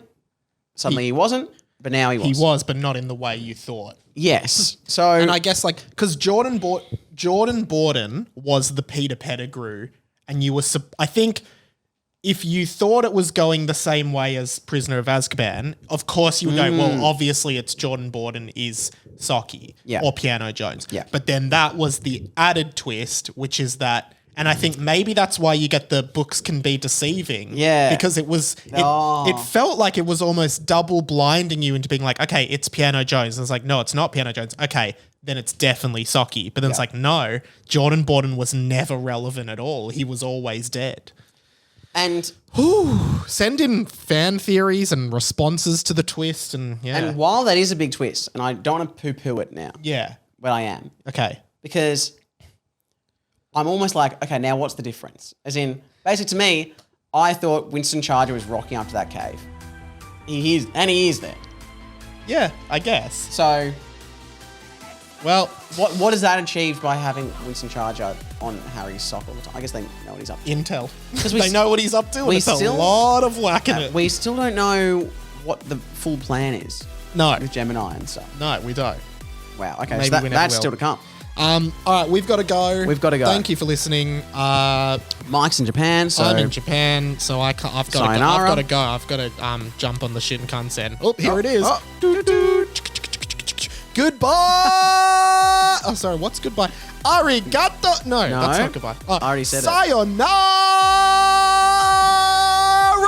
Suddenly he wasn't, but now he was. He was, but not in the way you thought. Yes. So And I guess because Jordan Borden was the Peter Pettigrew, and you were, I think if you thought it was going the same way as Prisoner of Azkaban, of course you would go, well, obviously it's Jordan Borden is Saki or Piano Jones. Yeah. But then that was the added twist, which is that, and I think maybe that's why you get the books can be deceiving. Yeah. Because it felt like it was almost double blinding you into being like, okay, it's Piano Jones. And it's like, no, it's not Piano Jones. Okay, then it's definitely Saki. But then it's like, no, Jordan Borden was never relevant at all. He was always dead. And Send in fan theories and responses to the twist and and while that is a big twist, and I don't want to poo-poo it now, Yeah. but I am. Okay. Because I'm almost like, okay, now what's the difference? As in, basically to me, I thought Winston Charger was rocking up to that cave. He is there. Yeah, I guess. So Well, what is that achieved by having Winston Charger on Harry's sock all the time? I guess they know what he's up to. intel. 'Cause They know what he's up to. And it's a lot of whack in it. We still don't know what the full plan is No, with Gemini and stuff. no, we don't. Wow, okay, Maybe so we never that's will. still to come. All right, we've got to go. We've got to go. Thank you for listening. Mike's in Japan, so I'm in Japan, so I've got to go. Sayonara. I've got to jump on the Shinkansen. Oh, here it is. oh. Goodbye. Oh, sorry. What's goodbye? Arigato. No, that's not goodbye. I already said it. Sayonara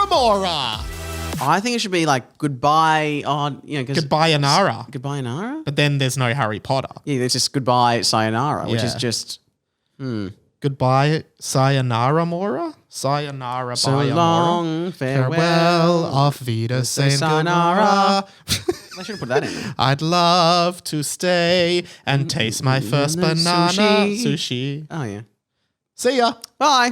Mora. I think it should be like goodbye. Goodbye Anara. Goodbye, Anara. But then there's no Harry Potter. Yeah, there's just goodbye, sayonara, which is Yeah. just Goodbye Sayonara Mora. Sayonara so bye long. Amora. Farewell. Farewell. Auf Wiedersehen. Sayonara. Sayonara. I should have put that in there. I'd love to stay and taste my first And then banana sushi. sushi. Oh yeah. See ya. Bye.